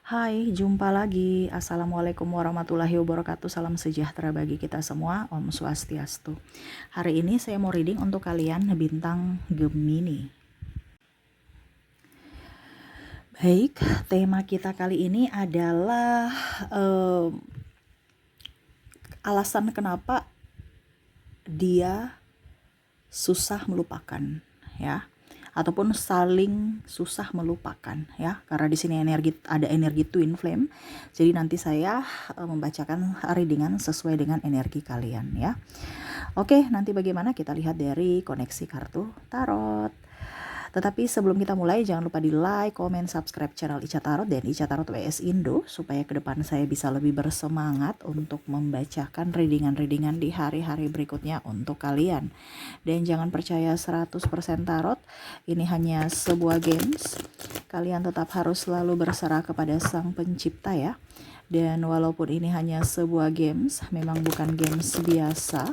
Hai, jumpa lagi. Assalamualaikum warahmatullahi wabarakatuh. Salam sejahtera bagi kita semua. Om Swastiastu. Hari ini saya mau reading untuk kalian bintang Gemini. Baik, tema kita kali ini adalah alasan kenapa dia susah melupakan, ya, ataupun saling susah melupakan, ya, karena di sini ada energi twin flame. Jadi nanti saya membacakan readingan sesuai dengan energi kalian, ya. Oke, nanti bagaimana kita lihat dari koneksi kartu tarot. Tetapi sebelum kita mulai, jangan lupa di like, comment, subscribe channel Ica Tarot dan Ica Tarot WS Indo, supaya ke depan saya bisa lebih bersemangat untuk membacakan readingan-readingan di hari-hari berikutnya untuk kalian. Dan jangan percaya 100% tarot, ini hanya sebuah games. Kalian tetap harus selalu berserah kepada Sang Pencipta, ya. Dan walaupun ini hanya sebuah games, memang bukan games biasa,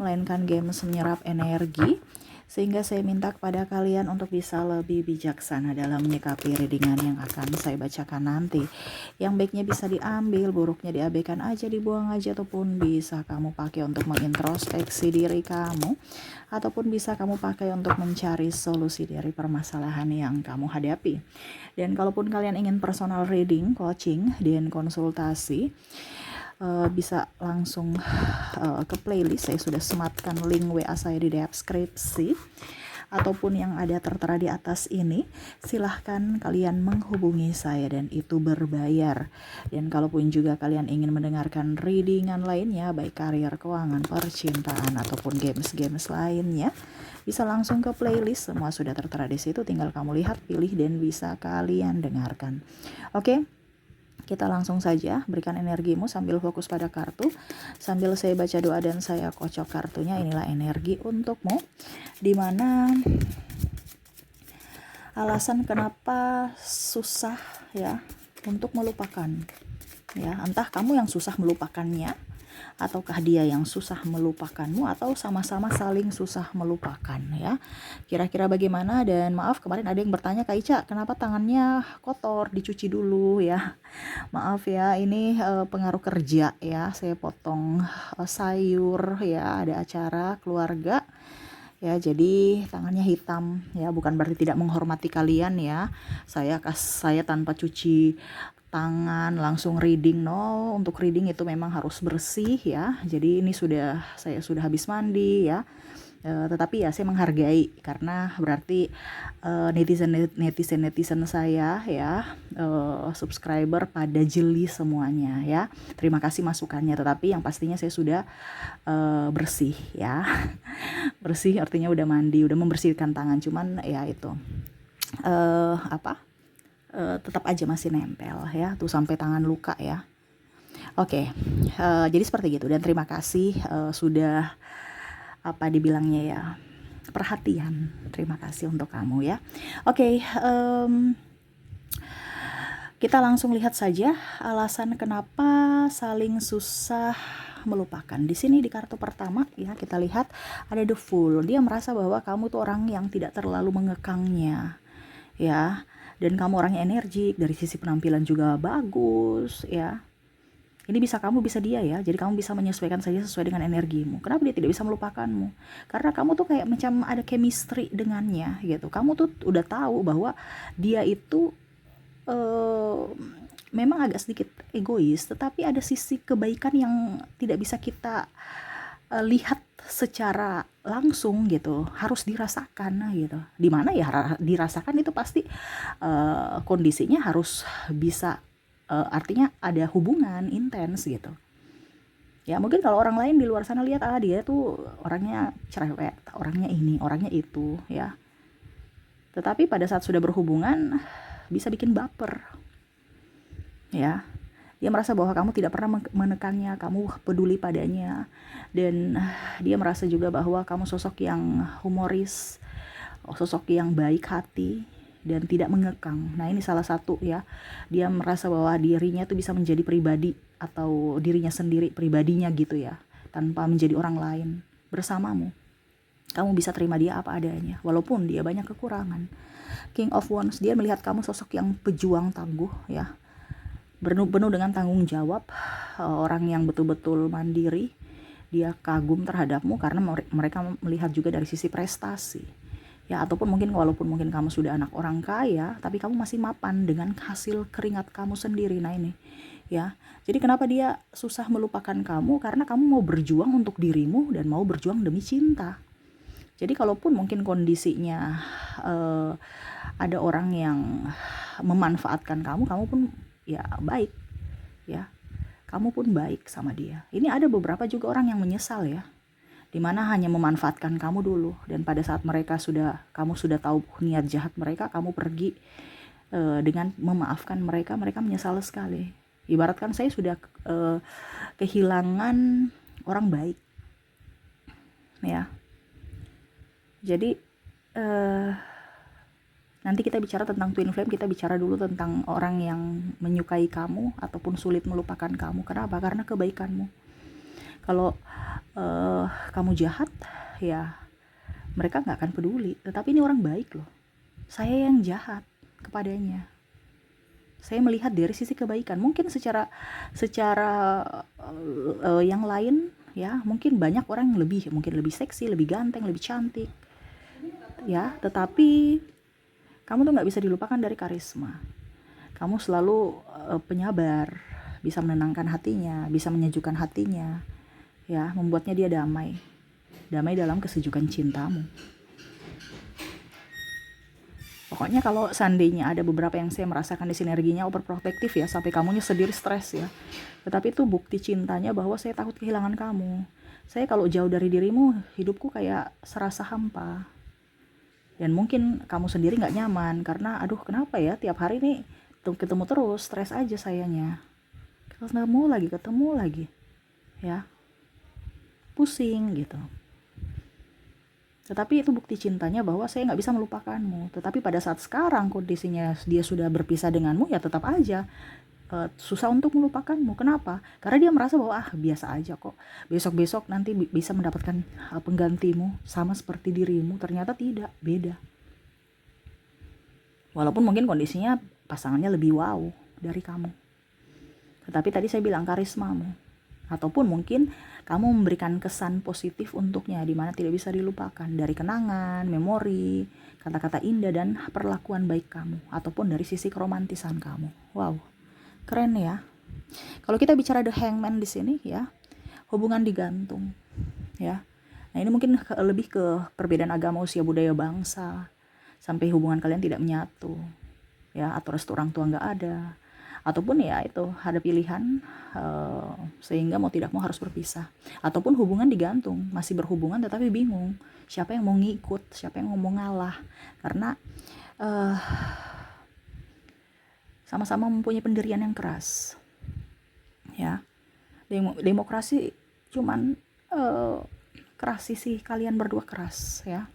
melainkan games menyerap energi, sehingga saya minta kepada kalian untuk bisa lebih bijaksana dalam menyikapi readingan yang akan saya bacakan nanti. Yang baiknya bisa diambil, buruknya diabaikan aja, dibuang aja, ataupun bisa kamu pakai untuk mengintrospeksi diri kamu, ataupun bisa kamu pakai untuk mencari solusi dari permasalahan yang kamu hadapi. Dan kalaupun kalian ingin personal reading, coaching, dan konsultasi, bisa langsung ke playlist. Saya sudah sematkan link WA saya di deskripsi, ataupun yang ada tertera di atas ini. Silahkan kalian menghubungi saya dan itu berbayar. Dan kalaupun juga kalian ingin mendengarkan readingan lainnya, baik karir, keuangan, percintaan, ataupun games-games lainnya, bisa langsung ke playlist. Semua sudah tertera di situ, tinggal kamu lihat, pilih, dan bisa kalian dengarkan. Oke? Kita langsung saja berikan energimu sambil fokus pada kartu. Sambil saya baca doa dan saya kocok kartunya, inilah energi untukmu. Dimana alasan kenapa susah, ya, untuk melupakan. Ya, entah kamu yang susah melupakannya, ataukah dia yang susah melupakanmu, atau sama-sama saling susah melupakan, ya. Kira-kira bagaimana? Dan maaf, kemarin ada yang bertanya, Kak Ica, kenapa tangannya kotor, dicuci dulu, ya. Maaf ya, ini pengaruh kerja, ya. Saya potong sayur, ya, ada acara keluarga, ya, jadi tangannya hitam, ya. Bukan berarti tidak menghormati kalian, ya. Saya tanpa cuci tangan langsung reading, no. Untuk reading itu memang harus bersih, ya. Jadi ini saya sudah habis mandi, ya. Tetapi ya saya menghargai, karena berarti netizen saya, ya, subscriber pada jeli semuanya, ya. Terima kasih masukannya, tetapi yang pastinya saya sudah bersih, ya. Bersih artinya udah mandi, udah membersihkan tangan, cuman ya itu tetap aja masih nempel, ya, tuh sampai tangan luka, ya. Oke, jadi seperti gitu. Dan terima kasih sudah dibilangnya, ya, perhatian. Terima kasih untuk kamu, ya. Oke, kita langsung lihat saja alasan kenapa saling susah melupakan. Di sini di kartu pertama, ya, kita lihat ada the Fool. Dia merasa bahwa kamu tuh orang yang tidak terlalu mengekangnya, ya. Dan kamu orangnya energik, dari sisi penampilan juga bagus, ya. Ini bisa dia, ya. Jadi kamu bisa menyesuaikan saja sesuai dengan energimu. Kenapa dia tidak bisa melupakanmu? Karena kamu tuh kayak macam ada chemistry dengannya, gitu. Kamu tuh udah tahu bahwa dia itu memang agak sedikit egois, tetapi ada sisi kebaikan yang tidak bisa kita lihat secara langsung, gitu. Harus dirasakan, gitu. Dimana ya dirasakan itu pasti kondisinya harus bisa, artinya ada hubungan intens, gitu. Ya, mungkin kalau orang lain di luar sana lihat, dia tuh orangnya cerewet, orangnya ini, orangnya itu, ya. Tetapi pada saat sudah berhubungan bisa bikin baper, ya. Dia merasa bahwa kamu tidak pernah menekannya, kamu peduli padanya, dan dia merasa juga bahwa kamu sosok yang humoris, sosok yang baik hati, dan tidak mengekang. Nah, ini salah satu, ya. Dia merasa bahwa dirinya tuh bisa menjadi pribadi, atau dirinya sendiri, pribadinya, gitu, ya, tanpa menjadi orang lain. Bersamamu, kamu bisa terima dia apa adanya, walaupun dia banyak kekurangan. King of Wands, dia melihat kamu sosok yang pejuang tangguh, ya. penuh dengan tanggung jawab, orang yang betul-betul mandiri. Dia kagum terhadapmu karena mereka melihat juga dari sisi prestasi. Ya, ataupun mungkin walaupun mungkin kamu sudah anak orang kaya, tapi kamu masih mapan dengan hasil keringat kamu sendiri. Nah ini, ya. Jadi kenapa dia susah melupakan kamu? Karena kamu mau berjuang untuk dirimu dan mau berjuang demi cinta. Jadi kalaupun mungkin kondisinya ada orang yang memanfaatkan kamu pun ya baik, ya. Kamu pun baik sama dia. Ini ada beberapa juga orang yang menyesal ya, dimana hanya memanfaatkan kamu dulu, dan pada saat kamu sudah tahu niat jahat mereka, kamu pergi dengan memaafkan mereka menyesal sekali. Ibaratkan saya sudah kehilangan orang baik, ya. Jadi nanti kita bicara tentang twin flame, kita bicara dulu tentang orang yang menyukai kamu ataupun sulit melupakan kamu. Kenapa? Karena kebaikanmu. Kalau kamu jahat, ya mereka nggak akan peduli. Tetapi ini orang baik loh. Saya yang jahat kepadanya. Saya melihat dari sisi kebaikan. Mungkin secara yang lain, ya mungkin banyak orang yang mungkin lebih seksi, lebih ganteng, lebih cantik, ya. Tetapi kamu tuh nggak bisa dilupakan dari karisma. Kamu selalu penyabar, bisa menenangkan hatinya, bisa menyejukkan hatinya, ya, membuatnya dia damai dalam kesejukan cintamu. Pokoknya kalau seandainya ada beberapa yang saya merasakan di sinerginya overprotective ya, sampai kamunya sendiri stres ya. Tetapi itu bukti cintanya bahwa saya takut kehilangan kamu. Saya kalau jauh dari dirimu, hidupku kayak serasa hampa. Dan mungkin kamu sendiri gak nyaman, karena aduh kenapa ya tiap hari nih ketemu terus, stres aja sayanya. Ketemu lagi, ya. Pusing gitu. Tetapi itu bukti cintanya bahwa saya gak bisa melupakanmu. Tetapi pada saat sekarang kondisinya dia sudah berpisah denganmu, ya tetap aja susah untuk melupakanmu. Kenapa? Karena dia merasa bahwa biasa aja kok, besok-besok nanti bisa mendapatkan penggantimu sama seperti dirimu. Ternyata tidak, beda. Walaupun mungkin kondisinya pasangannya lebih wow dari kamu, tetapi tadi saya bilang karismamu, ataupun mungkin kamu memberikan kesan positif untuknya di mana tidak bisa dilupakan, dari kenangan, memori, kata-kata indah, dan perlakuan baik kamu, ataupun dari sisi keromantisan kamu. Wow, keren ya. Kalau kita bicara The Hangman di sini ya, hubungan digantung, ya. Nah ini mungkin lebih ke perbedaan agama, usia, budaya, bangsa, sampai hubungan kalian tidak menyatu, ya, atau restu orang tua nggak ada, ataupun ya itu ada pilihan sehingga mau tidak mau harus berpisah, ataupun hubungan digantung, masih berhubungan tetapi bingung siapa yang mau ngikut, siapa yang mau ngalah, karena sama-sama mempunyai pendirian yang keras, ya. Demokrasi cuman keras, sih kalian berdua keras, ya.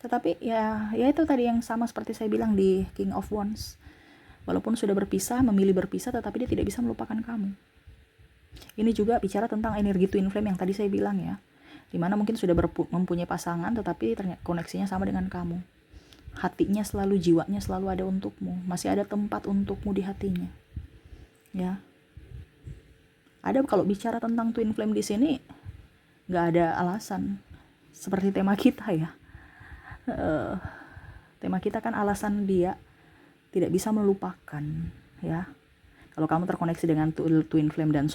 Tetapi ya itu tadi yang sama seperti saya bilang di King of Wands. Walaupun sudah berpisah, memilih berpisah, tetapi dia tidak bisa melupakan kamu. Ini juga bicara tentang energi twin flame yang tadi saya bilang ya, dimana mungkin sudah mempunyai pasangan, tetapi ternyata koneksinya sama dengan kamu. Hatinya selalu, jiwanya selalu ada untukmu, masih ada tempat untukmu di hatinya, ya. Ada, kalau bicara tentang twin flame di sini, nggak ada alasan. Seperti tema kita ya, tema kita kan alasan dia tidak bisa melupakan, ya. Kalau kamu terkoneksi dengan twin flame dan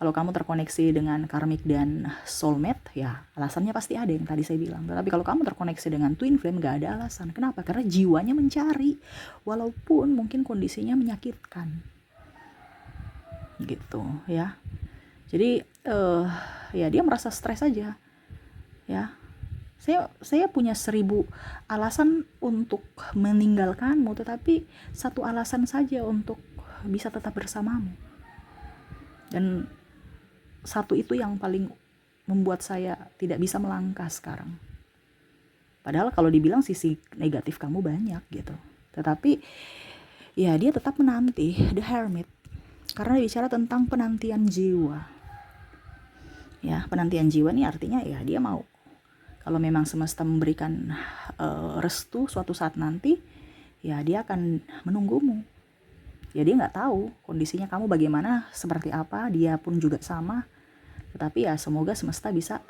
kalau kamu terkoneksi dengan karmic dan soulmate, ya alasannya pasti ada yang tadi saya bilang. Tapi kalau kamu terkoneksi dengan twin flame, gak ada alasan. Kenapa? Karena jiwanya mencari, walaupun mungkin kondisinya menyakitkan, gitu ya. Jadi ya dia merasa stres aja, ya. Saya punya 1000 alasan untuk meninggalkanmu, tetapi satu alasan saja untuk bisa tetap bersamamu. Dan satu itu yang paling membuat saya tidak bisa melangkah sekarang. Padahal kalau dibilang sisi negatif kamu banyak gitu. Tetapi ya dia tetap menanti, The Hermit. Karena bicara tentang penantian jiwa. Ya, penantian jiwa ini artinya ya dia mau. Kalau memang semesta memberikan restu suatu saat nanti, ya dia akan menunggumu. Ya dia nggak tahu kondisinya kamu bagaimana, seperti apa, dia pun juga sama. Tetapi ya semoga semesta bisa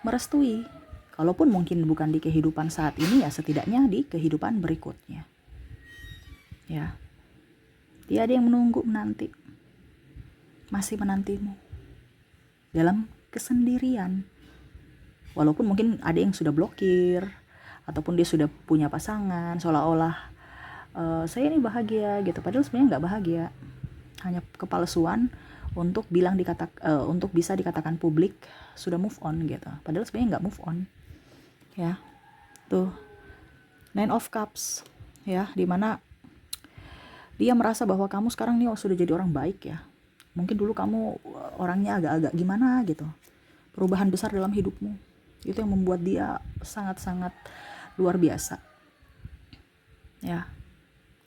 merestui. Kalaupun mungkin bukan di kehidupan saat ini, ya setidaknya di kehidupan berikutnya. Ya, dia ada yang menunggu, menanti, masih menantimu dalam kesendirian. Walaupun mungkin ada yang sudah blokir, ataupun dia sudah punya pasangan, seolah-olah saya ini bahagia gitu, padahal sebenarnya nggak bahagia. Hanya kepalsuan untuk untuk bisa dikatakan publik sudah move on gitu, padahal sebenarnya nggak move on. Ya, tuh Nine of Cups, ya, dimana dia merasa bahwa kamu sekarang nih sudah jadi orang baik ya. Mungkin dulu kamu orangnya agak-agak gimana gitu. Perubahan besar dalam hidupmu. Itu yang membuat dia sangat-sangat luar biasa. Ya,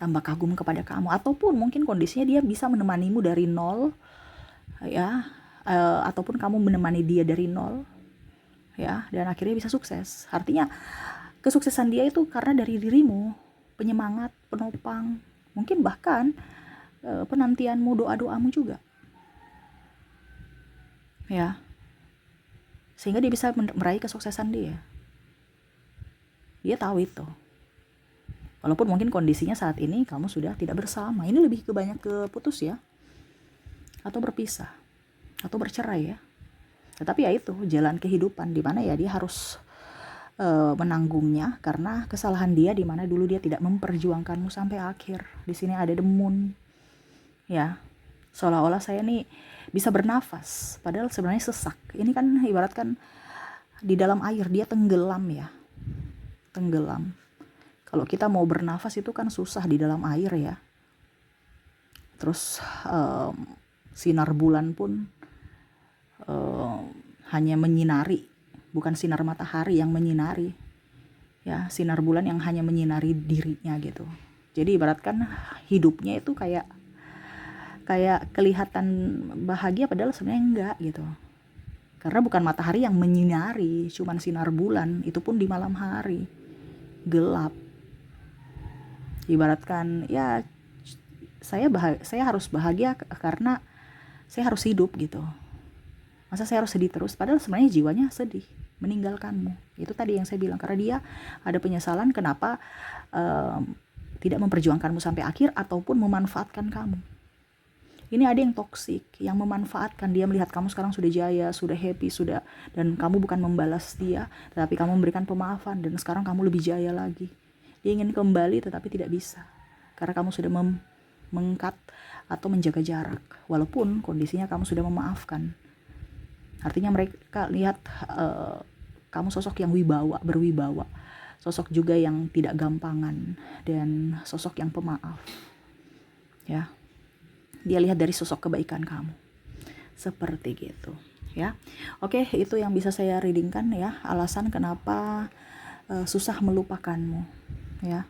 tambah kagum kepada kamu. Ataupun mungkin kondisinya dia bisa menemanimu dari nol, ya, ataupun kamu menemani dia dari nol, ya, dan akhirnya bisa sukses. Artinya kesuksesan dia itu karena dari dirimu, penyemangat, penopang, mungkin bahkan penantianmu, doa-doamu juga, ya, sehingga dia bisa meraih kesuksesan dia. Dia tahu itu. Walaupun mungkin kondisinya saat ini kamu sudah tidak bersama, ini lebih ke banyak ke putus ya, atau berpisah, atau bercerai ya. Tetapi ya itu jalan kehidupan, di mana ya dia harus menanggungnya karena kesalahan dia, di mana dulu dia tidak memperjuangkanmu sampai akhir. Di sini ada the moon, ya, seolah-olah saya nih bisa bernafas, padahal sebenarnya sesak. Ini kan ibaratkan di dalam air, dia tenggelam ya, tenggelam. Kalau kita mau bernafas itu kan susah di dalam air ya. Terus sinar bulan pun hanya menyinari, bukan sinar matahari yang menyinari, ya, sinar bulan yang hanya menyinari dirinya gitu. Jadi ibaratkan hidupnya itu kayak kelihatan bahagia padahal sebenarnya enggak gitu. Karena bukan matahari yang menyinari, cuman sinar bulan, itu pun di malam hari, gelap. Ibaratkan ya saya harus bahagia karena saya harus hidup gitu. Masa saya harus sedih terus? Padahal sebenarnya jiwanya sedih meninggalkanmu. Itu tadi yang saya bilang, karena dia ada penyesalan kenapa tidak memperjuangkanmu sampai akhir ataupun memanfaatkan kamu. Ini ada yang toksik, yang memanfaatkan. Dia melihat kamu sekarang sudah jaya, sudah happy, dan kamu bukan membalas dia, tetapi kamu memberikan pemaafan, dan sekarang kamu lebih jaya lagi. Dia ingin kembali tetapi tidak bisa, karena kamu sudah mengkat atau menjaga jarak, walaupun kondisinya kamu sudah memaafkan. Artinya mereka lihat kamu sosok yang berwibawa, sosok juga yang tidak gampangan, dan sosok yang pemaaf. Ya, dia lihat dari sosok kebaikan kamu, seperti gitu. Ya, oke, itu yang bisa saya readingkan ya, alasan kenapa susah melupakanmu. Ya,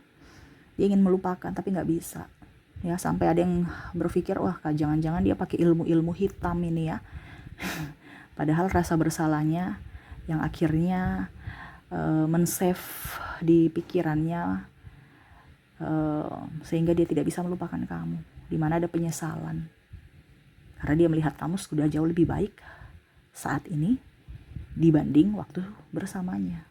dia ingin melupakan tapi nggak bisa. Ya, sampai ada yang berpikir, wah, jangan-jangan dia pakai ilmu-ilmu hitam ini ya. Padahal rasa bersalahnya yang akhirnya men-save di pikirannya, sehingga dia tidak bisa melupakan kamu, di mana ada penyesalan. Karena dia melihat kamu sudah jauh lebih baik saat ini dibanding waktu bersamanya.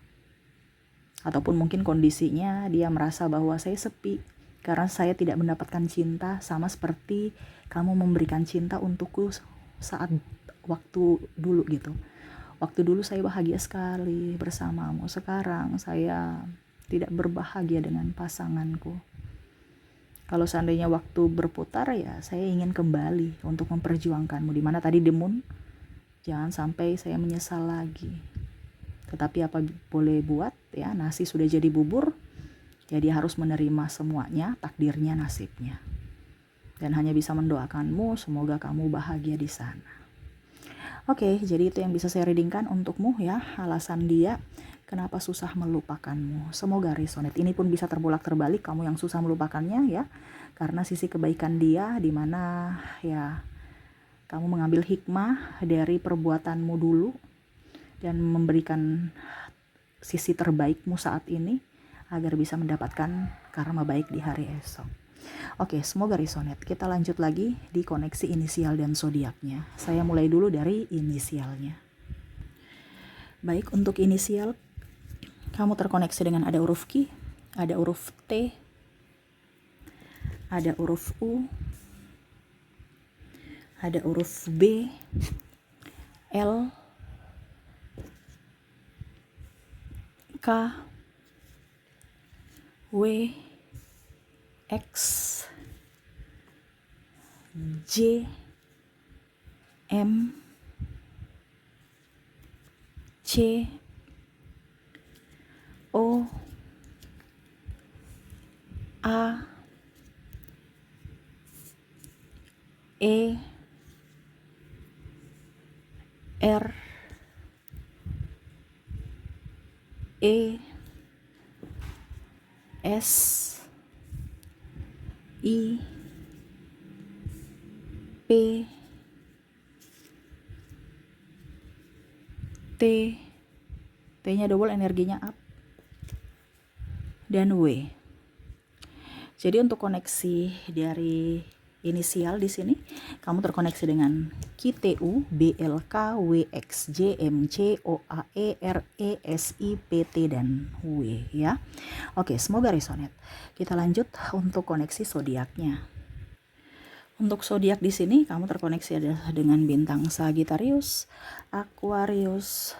Ataupun mungkin kondisinya dia merasa bahwa saya sepi karena saya tidak mendapatkan cinta sama seperti kamu memberikan cinta untukku saat waktu dulu gitu. Waktu dulu saya bahagia sekali bersamamu, sekarang saya tidak berbahagia dengan pasanganku. Kalau seandainya waktu berputar, ya saya ingin kembali untuk memperjuangkanmu, dimana tadi demun, jangan sampai saya menyesal lagi. Tetapi apa boleh buat ya, nasi sudah jadi bubur, jadi harus menerima semuanya, takdirnya, nasibnya. Dan hanya bisa mendoakanmu, semoga kamu bahagia di sana. Oke, jadi itu yang bisa saya readingkan untukmu ya, alasan dia kenapa susah melupakanmu. Semoga resonate. Ini pun bisa terbalik kamu yang susah melupakannya ya, karena sisi kebaikan dia, di mana ya kamu mengambil hikmah dari perbuatanmu dulu dan memberikan sisi terbaikmu saat ini agar bisa mendapatkan karma baik di hari esok. Oke, semoga resonate. Kita lanjut lagi di koneksi inisial dan zodiaknya. Saya mulai dulu dari inisialnya. Baik, untuk inisial kamu terkoneksi dengan ada huruf Q, ada huruf T, ada huruf U, ada huruf B, L, K, W, X, J, M, C, O, A, E, R, E, S, I, P, T, T-nya double energinya up, dan W. Jadi untuk koneksi dari inisial di sini, kamu terkoneksi dengan QTU, BLK, WXJ, MC, OAE, RE, SI, PT, dan W ya. Oke, semoga resonate. Kita lanjut untuk koneksi zodiaknya. Untuk zodiak di sini kamu terkoneksi adalah dengan bintang Sagittarius, Aquarius,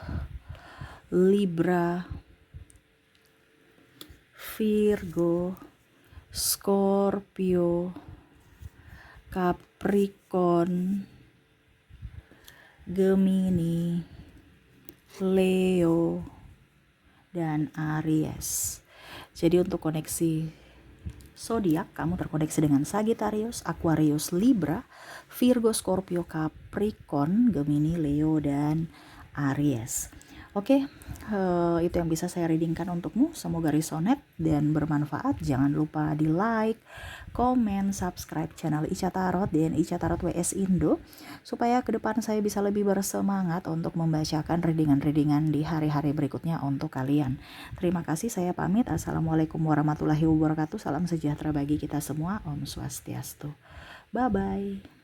Libra, Virgo, Scorpio, Capricorn, Gemini, Leo, dan Aries. Jadi untuk koneksi zodiak kamu terkoneksi dengan Sagittarius, Aquarius, Libra, Virgo, Scorpio, Capricorn, Gemini, Leo, dan Aries. Oke, itu yang bisa saya readingkan untukmu. Semoga resonate dan bermanfaat. Jangan lupa di like, komen, subscribe channel Ica Tarot dan Ica Tarot WS Indo, supaya ke depan saya bisa lebih bersemangat untuk membacakan readingan-readingan di hari-hari berikutnya untuk kalian. Terima kasih, saya pamit. Assalamualaikum warahmatullahi wabarakatuh. Salam sejahtera bagi kita semua. Om Swastiastu. Bye-bye.